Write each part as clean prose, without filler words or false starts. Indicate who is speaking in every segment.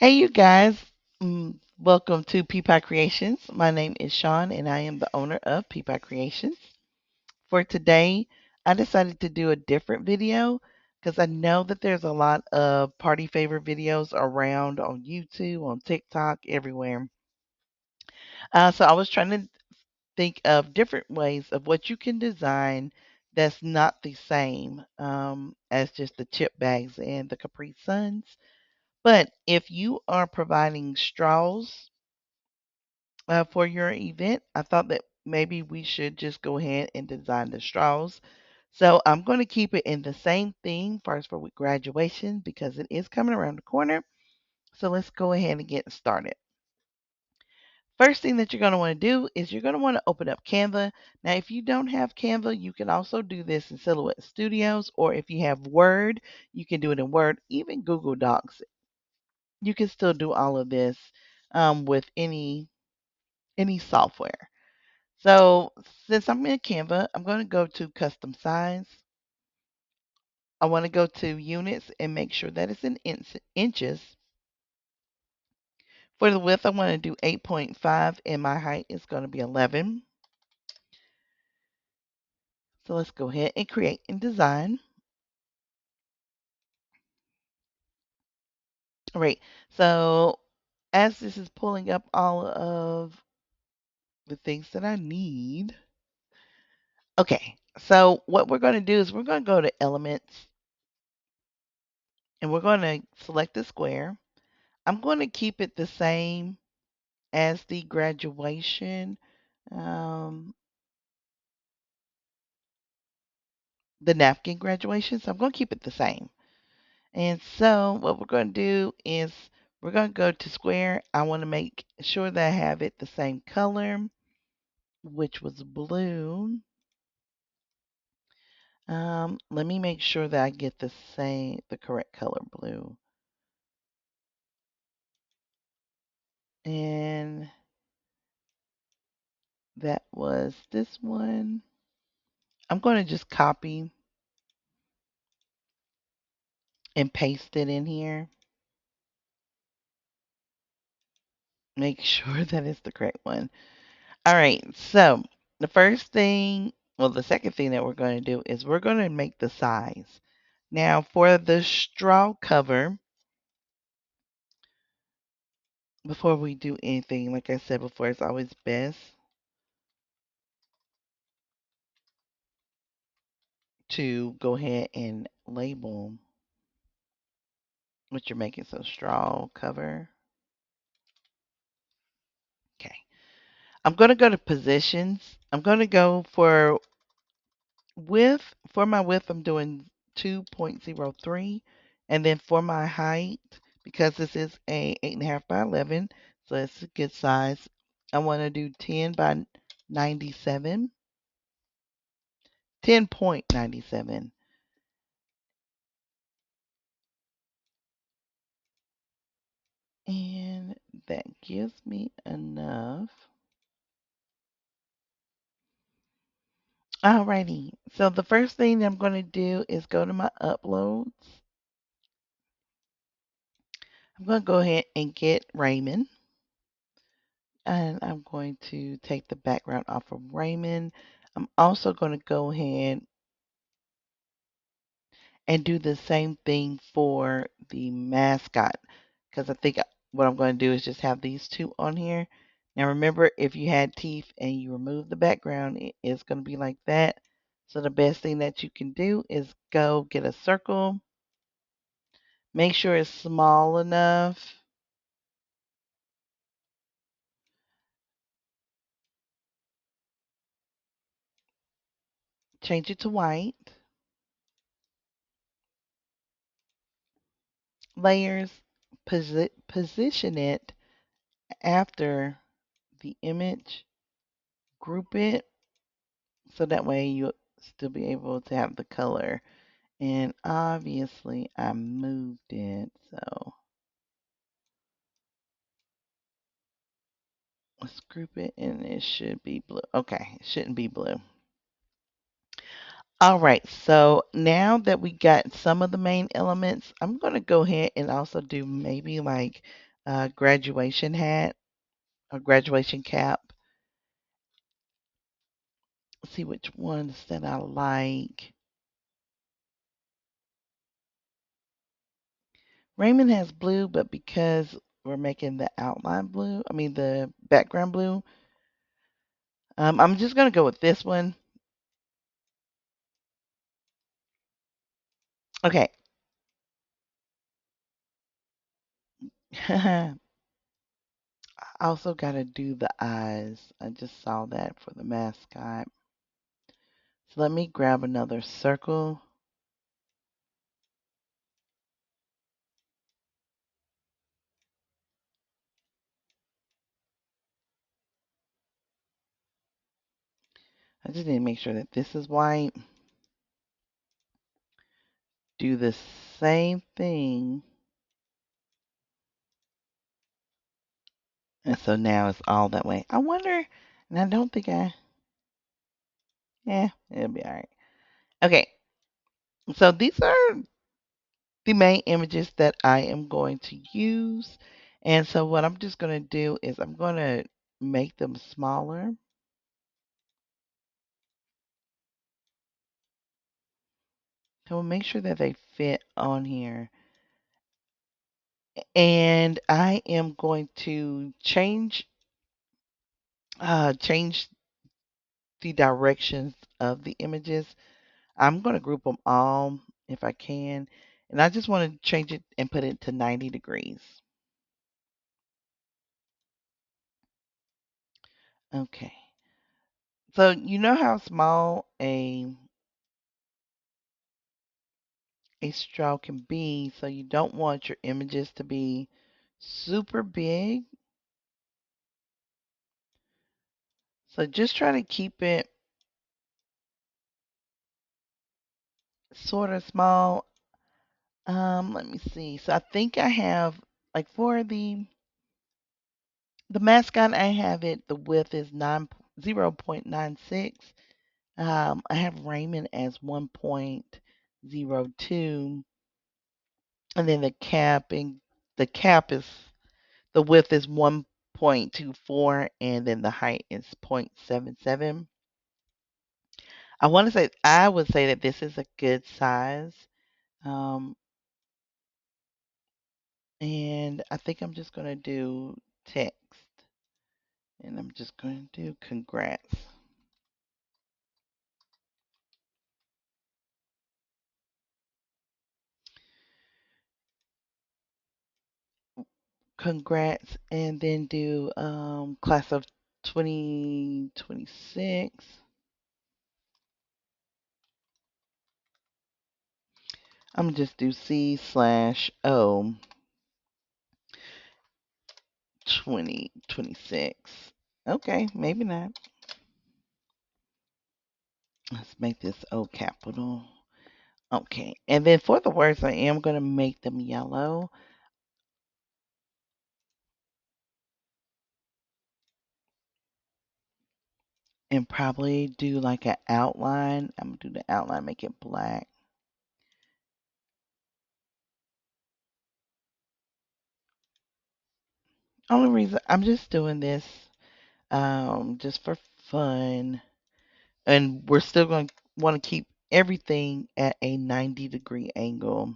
Speaker 1: Hey, you guys. Welcome to PeaPie Kreations. My name is Sean, and I am the owner of PeaPie Kreations. For today, I decided to do a different video because I know that there's a lot of party favor videos around on YouTube, on TikTok, everywhere. So I was trying to think of different ways of what you can design that's not the same as just the chip bags and the Capri Suns. But if you are providing straws for your event, I thought that maybe we should just go ahead and design the straws. So I'm going to keep it in the same theme first for with graduation because it is coming around the corner. So let's go ahead and get started. First thing that you're going to want to do is you're going to want to open up Canva. Now, if you don't have Canva, you can also do this in Silhouette Studios, or if you have Word, you can do it in Word, even Google Docs. You can still do all of this with any software. So since I'm in Canva, I'm going to go to custom size. I want to go to units and make sure that it's in inches. For the width, I want to do 8.5 and my height is going to be 11. So let's go ahead and create and design. All right. So as this is pulling up all of the things that I need. Okay. So what we're going to do is we're going to go to elements and we're going to select the square. I'm going to keep it the same as the graduation, um, the napkin graduation. So I'm going to keep it the same. And so what we're going to do is we're going to go to square. I want to make sure that I have it the same color, which was blue. Let me make sure that I get the correct color blue. And that was this one. I'm going to just copy and paste it in here. Make sure that it's the correct one. All right. So the first thing, well, the second thing that we're going to do is we're going to make the size. Now for the straw cover, before we do anything, like I said before, it's always best to go ahead and label what you're making. So straw cover. Okay. I'm going to go to positions. I'm going to go for width. For my width, I'm doing 2.03. And then for my height, because this is a 8.5 by 11, so it's a good size, I want to do 10 by 97. 10.97. And that gives me enough. Alrighty. So the first thing I'm going to do is go to my uploads. I'm going to go ahead and get Raymond. And I'm going to take the background off of Raymond. I'm also going to go ahead and do the same thing for the mascot because I think what I'm going to do is just have these two on here. Now remember, if you had teeth and you remove the background, it is going to be like that. So the best thing that you can do is go get a circle. Make sure it's small enough. Change it to white. Layers. Position it after the image. Group it so that way you'll still be able to have the color. And obviously I moved it, so let's group it and it should be blue. Okay, it shouldn't be blue. All right, so now that we got some of the main elements, I'm going to go ahead and also do maybe like graduation hat or graduation cap. Let's see which ones that I like. Raymond has blue, but because we're making the outline blue, I mean the background blue, I'm just going to go with this one. Okay. I also got to do the eyes. I just saw that for the mascot. So let me grab another circle. I just need to make sure that this is white. Do the same thing. And so now it's all that way. I wonder, and I don't think it'll be all right. Okay, so these are the main images that I am going to use. And so what I'm just going to do is I'm going to make them smaller. So we'll make sure that they fit on here. And I am going to change the directions of the images. I'm going to group them all if I can. And I just want to change it and put it to 90 degrees. Okay. So you know how small a straw can be, so you don't want your images to be super big. So just try to keep it sort of small. Let me see. So I think I have like for the mascot, I have it. The width is 0.96. I have Raymond as 1.02, and then the cap is the width is 1.24, and then the height is 0.77. I would say that this is a good size. Um, and I think I'm just going to do text. And I'm just going to do congrats. Congrats. And then do class of 2026. I'm going to just do C/O 2026. Okay, maybe not. Let's make this O capital. Okay, and then for the words, I am going to make them yellow. And probably do like an outline. I'm going to do the outline, make it black. Only reason I'm just doing this just for fun. And we're still going to want to keep everything at a 90-degree angle.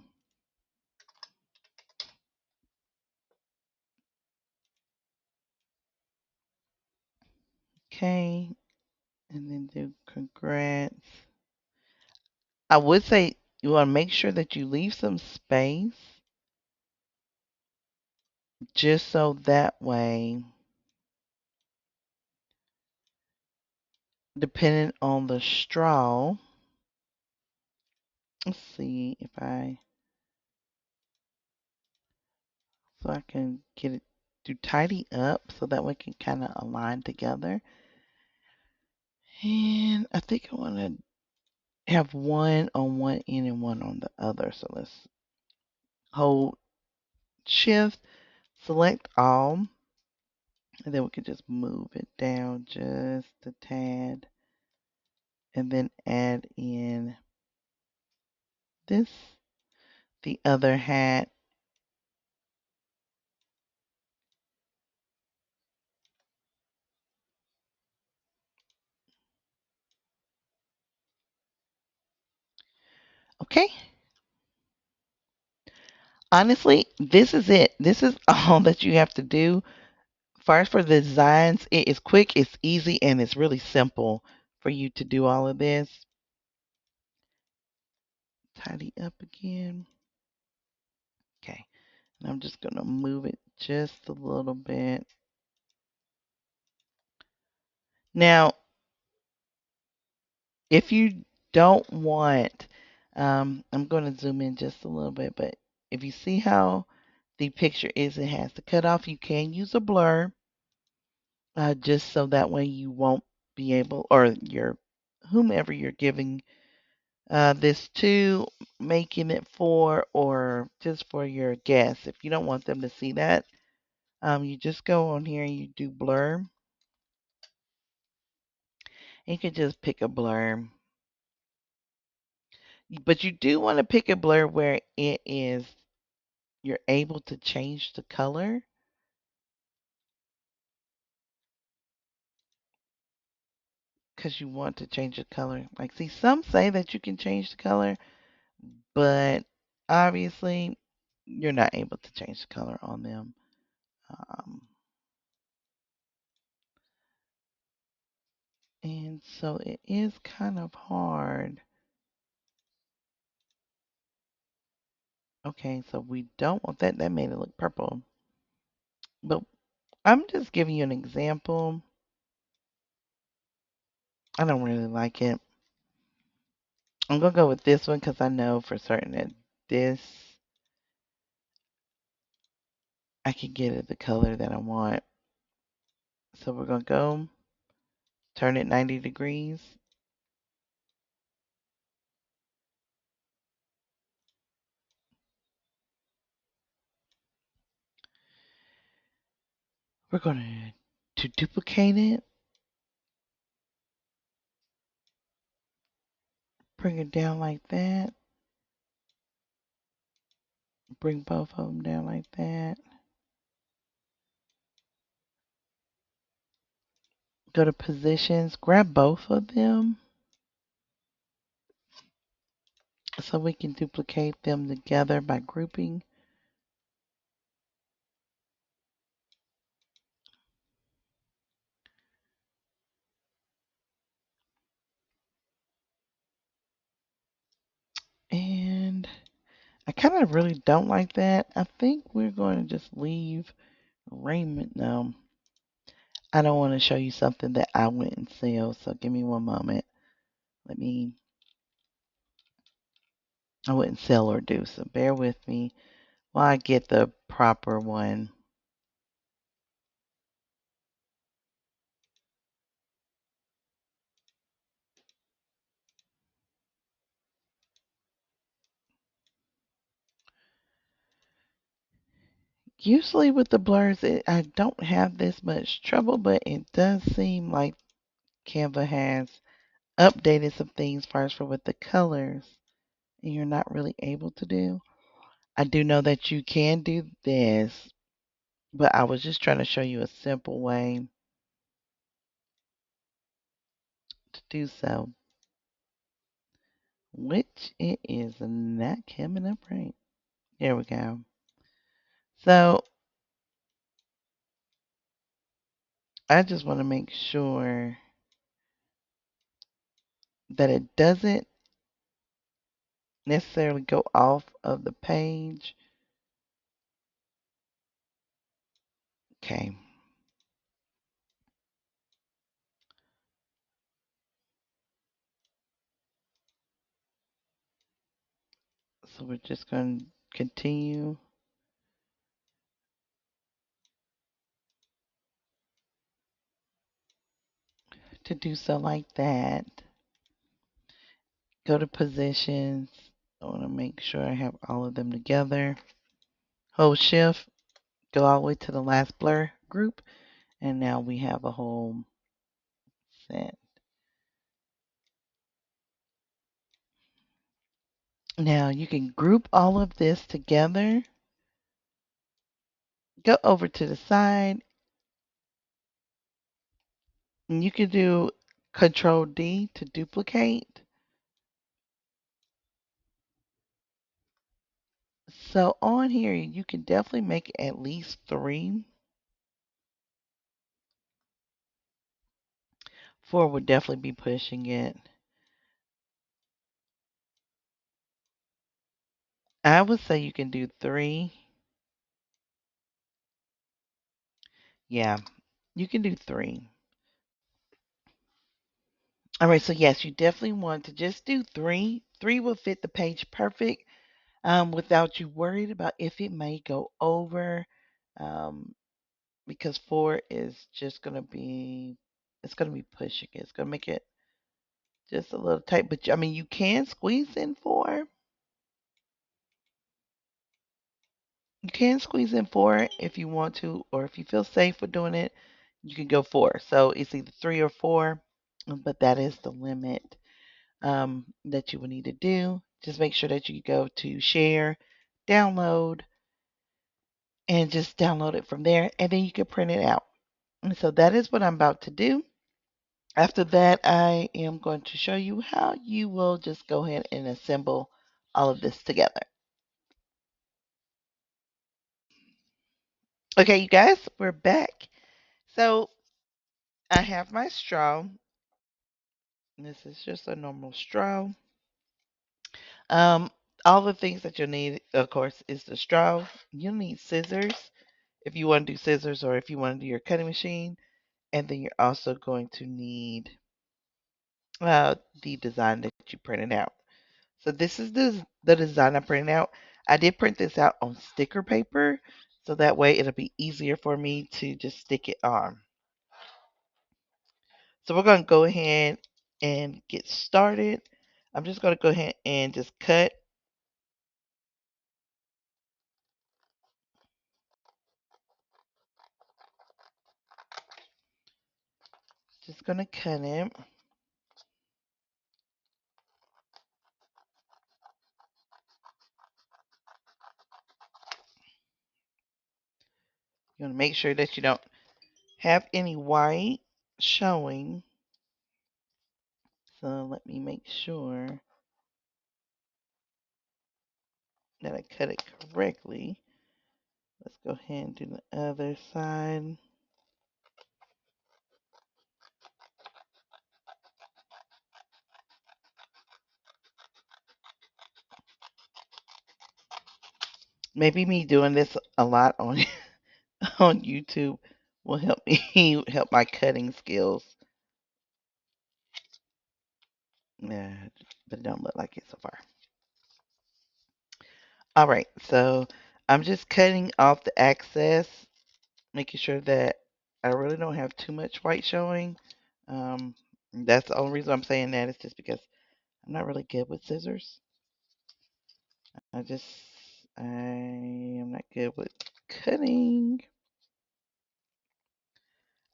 Speaker 1: Okay, and then do congrats. I would say you want to make sure that you leave some space just so that way, depending on the straw, let's see if so I can get it to tidy up so that way it can kind of align together. And I think I want to have one on one end and one on the other. So let's hold shift, select all, and then we can just move it down just a tad and then add in this, the other hat. Okay. Honestly, this is it. This is all that you have to do. First, for the designs, it is quick, it's easy, and it's really simple for you to do all of this. Tidy up again. Okay. And I'm just going to move it just a little bit. Now, if you don't want, I'm going to zoom in just a little bit, but if you see how the picture is, it has the cutoff, you can use a blur, just so that way you won't be able, or your whomever you're giving this to, making it for, or just for your guests. If you don't want them to see that, you just go on here and you do blur. You can just pick a blur. But you do want to pick a blur where it is you're able to change the color, because you want to change the color. Like, see, some say that you can change the color, but obviously you're not able to change the color on them. Um, and so it is kind of hard. Okay, so we don't want that. That made it look purple. But I'm just giving you an example. I don't really like it. I'm going to go with this one because I know for certain that this, I can get it the color that I want. So we're going to go turn it 90 degrees. We're going to duplicate it, bring it down like that, bring both of them down like that. Go to positions, grab both of them so we can duplicate them together by grouping. And I kind of really don't like that. I think we're going to just leave Raymond. No, I don't want to show you something that I wouldn't sell. So give me one moment. I wouldn't sell or do. So bear with me while I get the proper one. Usually with the blurs, I don't have this much trouble, but it does seem like Canva has updated some things first for with the colors, and you're not really able to do. I do know that you can do this, but I was just trying to show you a simple way to do so, which it is not coming up right. There we go. So I just want to make sure that it doesn't necessarily go off of the page. Okay. So we're just going to continue to do so like that. Go to positions. I want to make sure I have all of them together. Hold shift, go all the way to the last blur group, and now we have a whole set. Now you can group all of this together. Go over to the side, and you can do Control D to duplicate. So on here, you can definitely make at least 3. 4 would definitely be pushing it. I would say you can do 3. Yeah, you can do 3. All right, so yes, you definitely want to just do 3. 3 will fit the page perfect, without you worried about if it may go over, um, because 4 is just going to be, it's going to be pushing it. It's going to make it just a little tight, but I mean, you can squeeze in 4. You can squeeze in 4 if you want to, or if you feel safe with doing it, you can go 4. So it's either 3 or 4, but that is the limit, that you would need to do. Just make sure that you go to share, download, and just download it from there, and then you can print it out. And so that is what I'm about to do. After that, I am going to show you how you will just go ahead and assemble all of this together. Okay, you guys, we're back. So I have my straw. This is just a normal straw. Um, all the things that you'll need, of course, is the straw. You'll need scissors if you want to do scissors, or if you want to do your cutting machine. And then you're also going to need the design that you printed out. So this is the design I printed out. I did print this out on sticker paper, so that way it'll be easier for me to just stick it on. So we're going to go ahead and get started. I'm just going to go ahead and just cut. Just going to cut it. You want to make sure that you don't have any white showing. So let me make sure that I cut it correctly. Let's go ahead and do the other side. Maybe me doing this a lot on on YouTube will help me help my cutting skills. Yeah, but it don't look like it so far. All right, so I'm just cutting off the excess, making sure that I really don't have too much white showing. That's the only reason I'm saying that is just because I'm not really good with scissors. I am not good with cutting.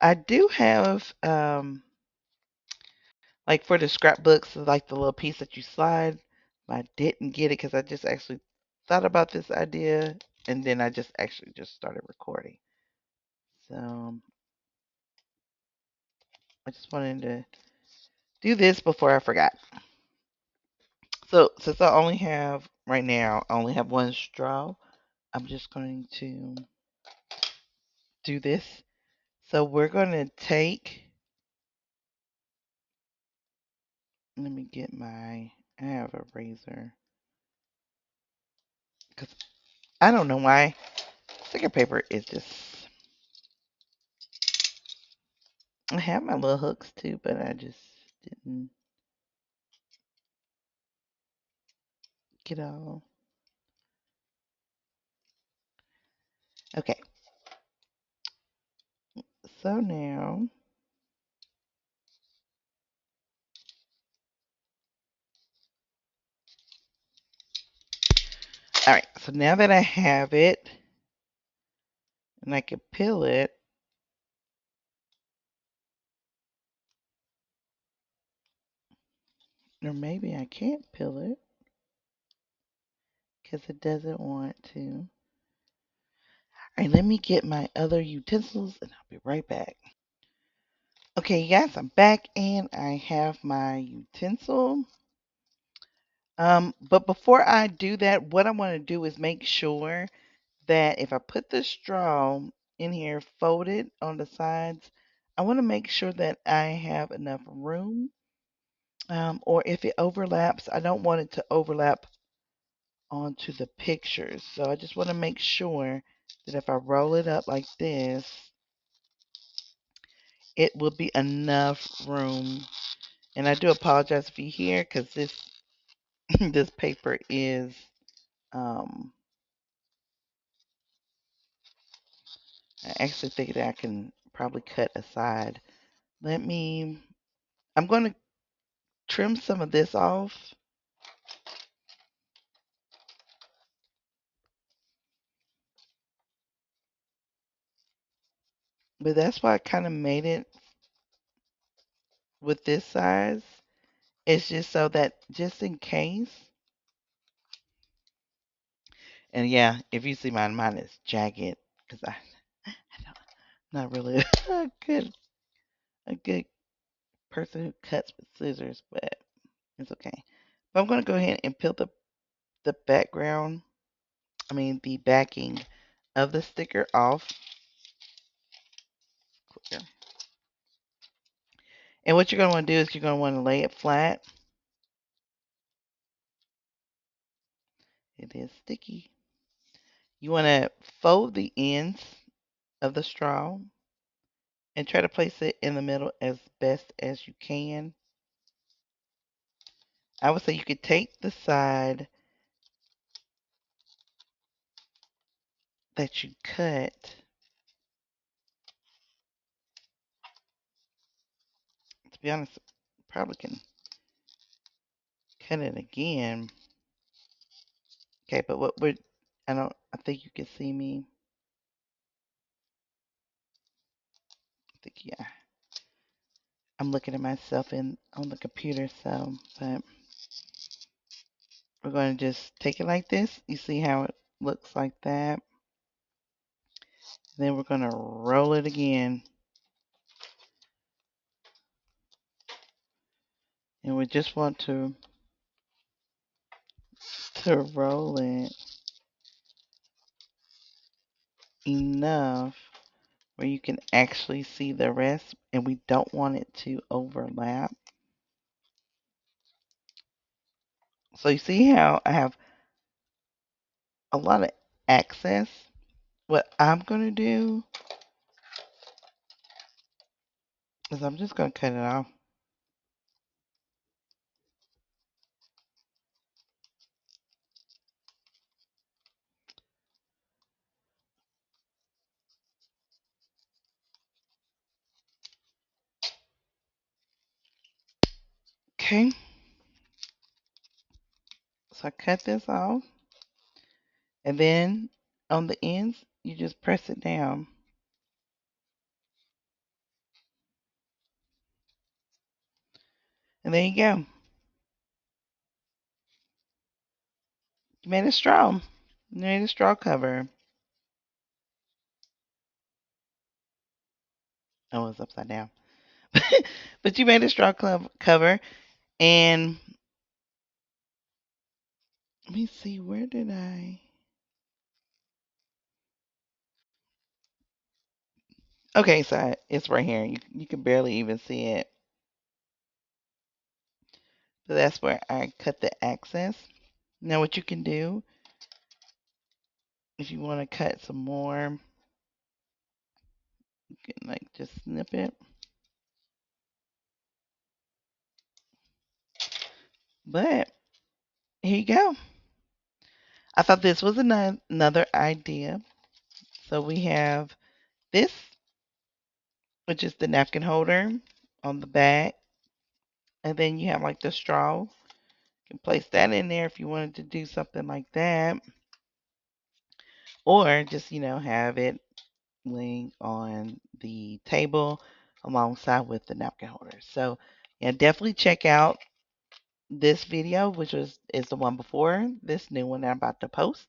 Speaker 1: I do have like for the scrapbooks, like the little piece that you slide. But I didn't get it because I just actually thought about this idea, and then I just actually just started recording. So I just wanted to do this before I forgot. So since I only have right now, I only have one straw. I'm just going to do this. So we're going to take. Let me get my. I have a razor because I don't know why sticker paper is just. I have my little hooks too, but I just didn't get all. Okay, so now. All right, so now that I have it and I can peel it, or maybe I can't peel it because it doesn't want to. All right, let me get my other utensils and I'll be right back. Okay, guys, I'm back and I have my utensil. But before I do that, what I want to do is make sure that if I put the straw in here folded on the sides, I want to make sure that I have enough room. Or if it overlaps, I don't want it to overlap onto the pictures. So I just want to make sure that if I roll it up like this, it will be enough room. And I do apologize if you hear, because this this paper is um, I actually think that I can probably cut aside. Let me, I'm going to trim some of this off, but that's why I kind of made it with this size. It's just so that just in case. And yeah, if you see mine is jagged because I don't, not really a good person who cuts with scissors, but it's okay. But I'm going to go ahead and peel the background, I mean the backing of the sticker off. And what you're going to want to do is you're going to want to lay it flat. It is sticky. You want to fold the ends of the straw and try to place it in the middle as best as you can. I would say you could take the side that you cut. To be honest, probably can cut it again. Okay, but what would I think you can see me. I think yeah. I'm looking at myself in on the computer, so but we're going to just take it like this. You see how it looks like that. Then we're going to roll it again. And we just want to roll it enough where you can actually see the rest, and we don't want it to overlap. So you see how I have a lot of access. What I'm going to do is I'm just going to cut it off. Okay, so I cut this off, and then on the ends, you just press it down. And there you go. You made a straw. You made a straw cover. Oh, it's upside down. But you made a straw cover. And let me see, where did I? Okay, so it's right here. You can barely even see it. So that's where I cut the access. Now what you can do, if you want to cut some more, you can like just snip it. But here you go. I thought this was another idea. So we have this, which is the napkin holder on the back. And then you have like the straw. You can place that in there if you wanted to do something like that. Or just, have it laying on the table alongside with the napkin holder. So yeah, definitely check out this video, which is the one before this new one that I'm about to post.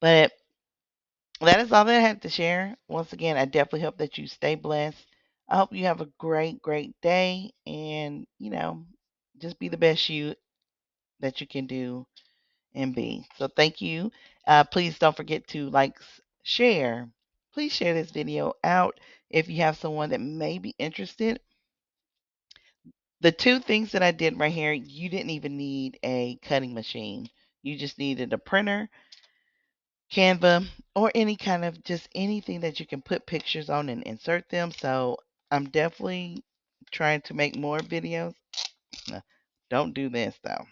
Speaker 1: But that is all that I had to share. Once again, I definitely hope that you stay blessed. I hope you have a great, great day, and just be the best you that you can do and be. So thank you. Please don't forget to share. Please share this video out if you have someone that may be interested. The two things that I did right here, you didn't even need a cutting machine. You just needed a printer, Canva, or any kind of just anything that you can put pictures on and insert them. So I'm definitely trying to make more videos. Don't do this though,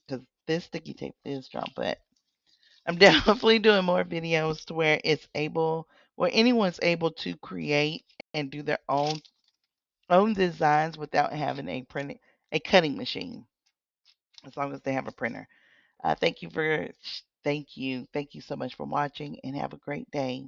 Speaker 1: because this sticky tape is strong. But I'm definitely doing more videos to where anyone's able to create and do their own designs without having a cutting machine, as long as they have a printer. Thank you so much for watching, and have a great day.